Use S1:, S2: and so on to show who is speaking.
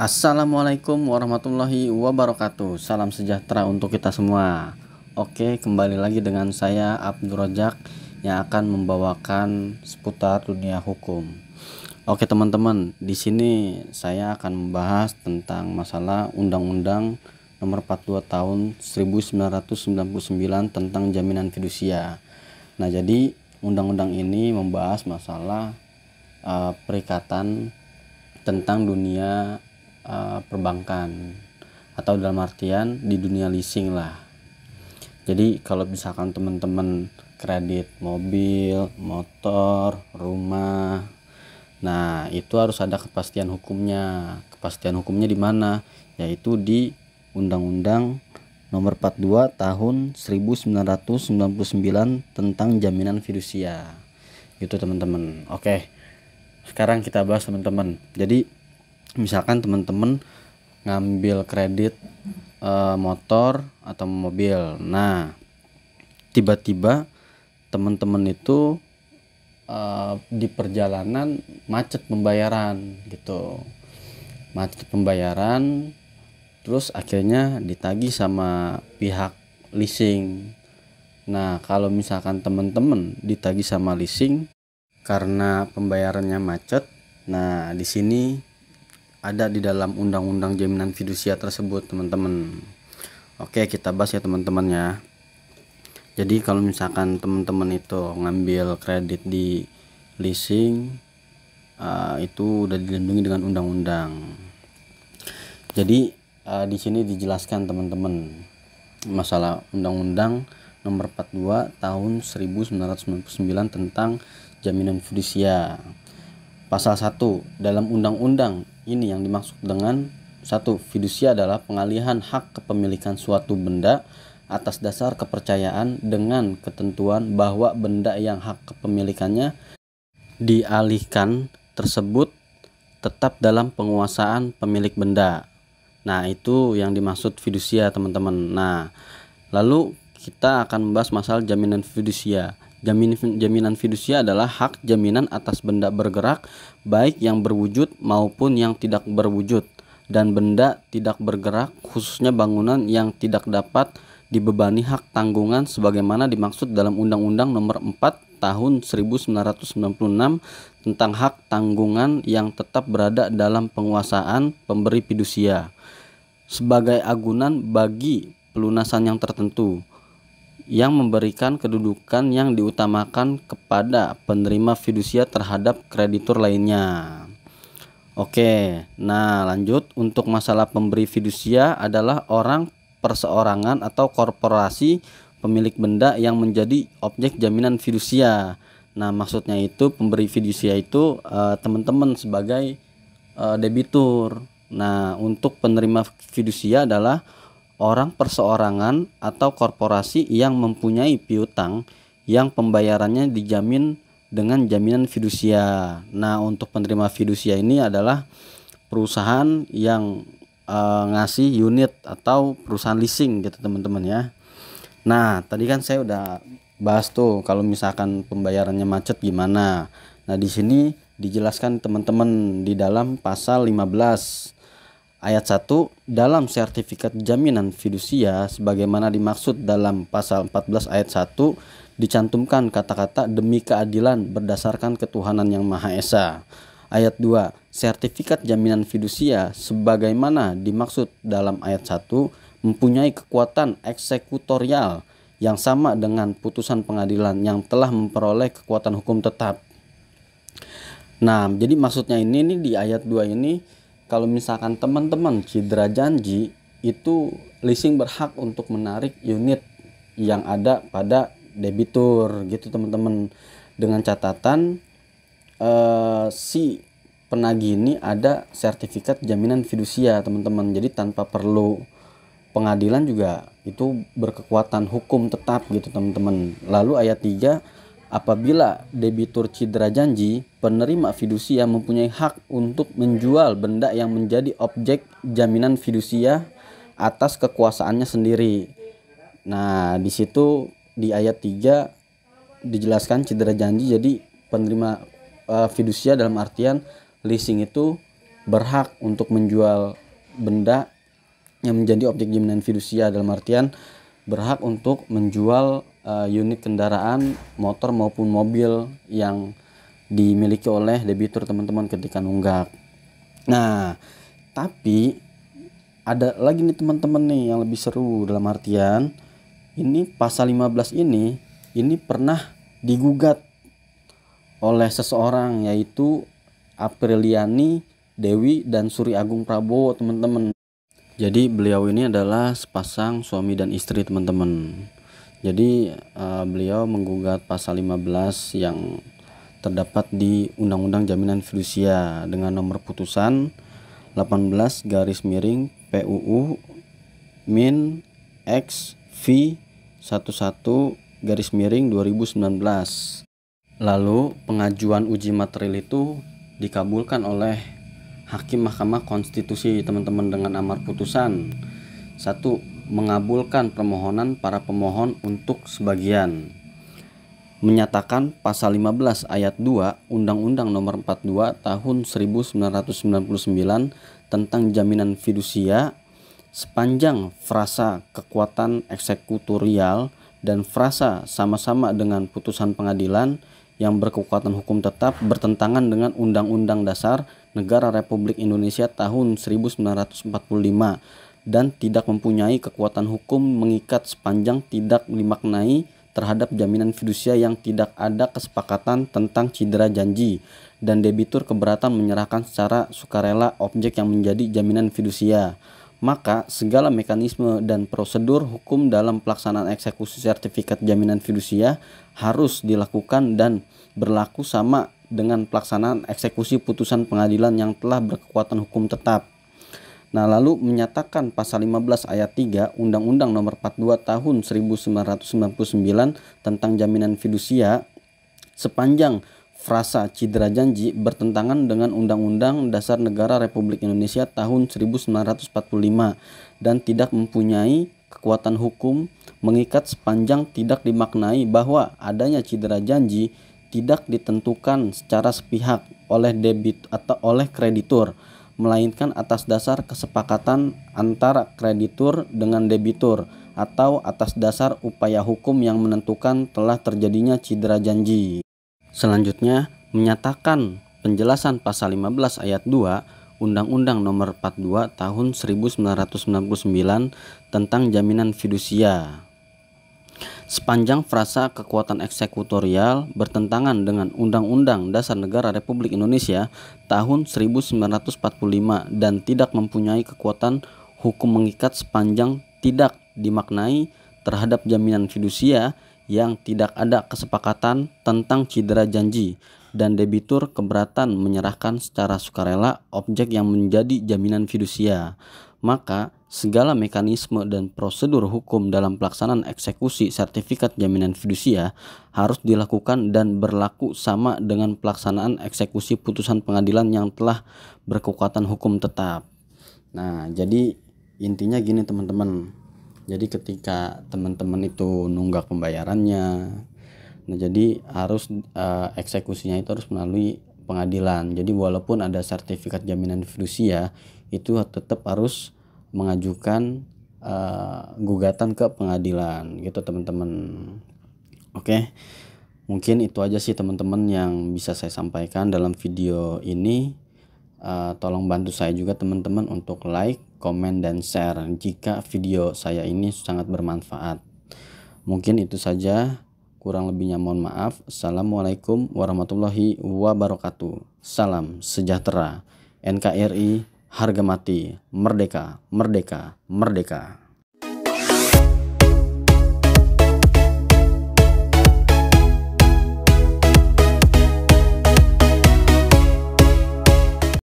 S1: Assalamualaikum warahmatullahi wabarakatuh. Salam sejahtera untuk kita semua. Oke, kembali lagi dengan saya Abdul Rojak yang akan membawakan seputar dunia hukum. Oke teman-teman, di sini saya akan membahas tentang masalah Undang-Undang Nomor 42 Tahun 1999 tentang jaminan fidusia. Nah, jadi undang-undang ini membahas masalah perikatan tentang dunia perbankan, atau dalam artian di dunia leasing lah. Jadi kalau misalkan teman-teman kredit mobil, motor, rumah, nah itu harus ada kepastian hukumnya. Kepastian hukumnya di mana? Yaitu di Undang-Undang Nomor 42 Tahun 1999 tentang jaminan fidusia. Gitu teman-teman. Oke. Sekarang kita bahas teman-teman. Jadi misalkan teman-teman ngambil kredit motor atau mobil. Nah, tiba-tiba teman-teman itu di perjalanan macet pembayaran gitu. Macet pembayaran, terus akhirnya ditagih sama pihak leasing. Nah, kalau misalkan teman-teman ditagih sama leasing karena pembayarannya macet, nah di sini ada di dalam undang-undang jaminan fidusia tersebut teman-teman. Oke, kita bahas ya teman-teman ya. Jadi kalau misalkan teman-teman itu ngambil kredit di leasing, itu udah dilindungi dengan undang-undang. Jadi di sini dijelaskan teman-teman masalah Undang-Undang Nomor 42 Tahun 1999 tentang jaminan fidusia. Pasal 1 dalam undang-undang ini yang dimaksud dengan 1. Fidusia adalah pengalihan hak kepemilikan suatu benda atas dasar kepercayaan dengan ketentuan bahwa benda yang hak kepemilikannya dialihkan tersebut tetap dalam penguasaan pemilik benda. Nah, itu yang dimaksud fidusia teman-teman. Nah, lalu kita akan membahas masalah jaminan fidusia. Jaminan fidusia adalah hak jaminan atas benda bergerak, baik yang berwujud maupun yang tidak berwujud, dan benda tidak bergerak, khususnya bangunan yang tidak dapat dibebani hak tanggungan sebagaimana dimaksud dalam Undang-Undang Nomor 4 Tahun 1996 tentang hak tanggungan yang tetap berada dalam penguasaan pemberi fidusia sebagai agunan bagi pelunasan yang tertentu, yang memberikan kedudukan yang diutamakan kepada penerima fidusia terhadap kreditur lainnya. Oke, nah lanjut. Untuk masalah pemberi fidusia adalah orang, perseorangan atau korporasi pemilik benda yang menjadi objek jaminan fidusia. Nah, maksudnya itu pemberi fidusia itu teman-teman sebagai debitur. Nah, untuk penerima fidusia adalah orang, perseorangan atau korporasi yang mempunyai piutang yang pembayarannya dijamin dengan jaminan fidusia. Nah, untuk penerima fidusia ini adalah perusahaan yang ngasih unit atau perusahaan leasing gitu teman-teman ya. Nah, tadi kan saya udah bahas tuh kalau misalkan pembayarannya macet gimana. Nah, di sini dijelaskan teman-teman di dalam pasal 15 Ayat 1, dalam sertifikat jaminan fidusia sebagaimana dimaksud dalam pasal 14 ayat 1 dicantumkan kata-kata demi keadilan berdasarkan ketuhanan yang Maha Esa. Ayat 2, sertifikat jaminan fidusia sebagaimana dimaksud dalam ayat 1 mempunyai kekuatan eksekutorial yang sama dengan putusan pengadilan yang telah memperoleh kekuatan hukum tetap. Nah, jadi maksudnya ini di ayat 2 ini, kalau misalkan teman-teman cedera janji, itu leasing berhak untuk menarik unit yang ada pada debitur gitu teman-teman, dengan catatan si penagih ini ada sertifikat jaminan fidusia teman-teman. Jadi tanpa perlu pengadilan juga itu berkekuatan hukum tetap gitu teman-teman. Lalu ayat 3, apabila debitur cedera janji, penerima fidusia mempunyai hak untuk menjual benda yang menjadi objek jaminan fidusia atas kekuasaannya sendiri. Nah, di situ di ayat 3 dijelaskan cedera janji. Jadi penerima fidusia dalam artian leasing itu berhak untuk menjual benda yang menjadi objek jaminan fidusia, dalam artian berhak untuk menjual unit kendaraan motor maupun mobil yang dimiliki oleh debitur teman-teman ketika nunggak. Nah, tapi ada lagi nih teman-teman nih yang lebih seru, dalam artian ini pasal 15 ini pernah digugat oleh seseorang, yaitu Apriliani Dewi dan Suri Agung Prabowo, teman-teman. Jadi beliau ini adalah sepasang suami dan istri, teman-teman. Jadi beliau menggugat pasal 15 yang terdapat di Undang-Undang Jaminan Fidusia dengan nomor putusan 18 garis miring PUU Min X V 11 garis miring 2019. Lalu pengajuan uji material itu dikabulkan oleh Hakim Mahkamah Konstitusi, teman-teman, dengan amar putusan 1. Mengabulkan permohonan para pemohon untuk sebagian, menyatakan pasal 15 ayat 2 Undang-Undang Nomor 42 Tahun 1999 tentang jaminan fidusia sepanjang frasa kekuatan eksekutorial dan frasa sama-sama dengan putusan pengadilan yang berkekuatan hukum tetap bertentangan dengan Undang-Undang Dasar Negara Republik Indonesia tahun 1945 dan tidak mempunyai kekuatan hukum mengikat sepanjang tidak dimaknai terhadap jaminan fidusia yang tidak ada kesepakatan tentang cedera janji dan debitur keberatan menyerahkan secara sukarela objek yang menjadi jaminan fidusia. Maka segala mekanisme dan prosedur hukum dalam pelaksanaan eksekusi sertifikat jaminan fidusia harus dilakukan dan berlaku sama dengan pelaksanaan eksekusi putusan pengadilan yang telah berkekuatan hukum tetap. Nah, lalu menyatakan pasal 15 ayat 3 Undang-Undang Nomor 42 Tahun 1999 tentang jaminan fidusia sepanjang frasa cedera janji bertentangan dengan Undang-Undang Dasar Negara Republik Indonesia tahun 1945 dan tidak mempunyai kekuatan hukum mengikat sepanjang tidak dimaknai bahwa adanya cedera janji tidak ditentukan secara sepihak oleh debit atau oleh kreditur, melainkan atas dasar kesepakatan antara kreditur dengan debitur atau atas dasar upaya hukum yang menentukan telah terjadinya cedera janji. Selanjutnya, menyatakan penjelasan pasal 15 ayat 2 Undang-Undang Nomor 42 Tahun 1999 tentang jaminan fidusia. Sepanjang frasa kekuatan eksekutorial bertentangan dengan Undang-Undang Dasar Negara Republik Indonesia tahun 1945 dan tidak mempunyai kekuatan hukum mengikat sepanjang tidak dimaknai terhadap jaminan fidusia yang tidak ada kesepakatan tentang cedera janji dan debitur keberatan menyerahkan secara sukarela objek yang menjadi jaminan fidusia. Maka segala mekanisme dan prosedur hukum dalam pelaksanaan eksekusi sertifikat jaminan fidusia harus dilakukan dan berlaku sama dengan pelaksanaan eksekusi putusan pengadilan yang telah berkekuatan hukum tetap. Nah, jadi intinya gini, teman-teman. Jadi ketika teman-teman itu nunggak pembayarannya, nah jadi harus eksekusinya itu harus melalui pengadilan. Jadi walaupun ada sertifikat jaminan fidusia, itu tetap harus mengajukan gugatan ke pengadilan gitu, teman-teman. Oke, mungkin itu aja sih teman-teman yang bisa saya sampaikan dalam video ini. Tolong bantu saya juga teman-teman untuk like, komen, dan share jika video saya ini sangat bermanfaat. Mungkin itu saja, kurang lebihnya mohon maaf. Assalamualaikum warahmatullahi wabarakatuh. Salam sejahtera. NKRI harga mati, merdeka, merdeka, merdeka.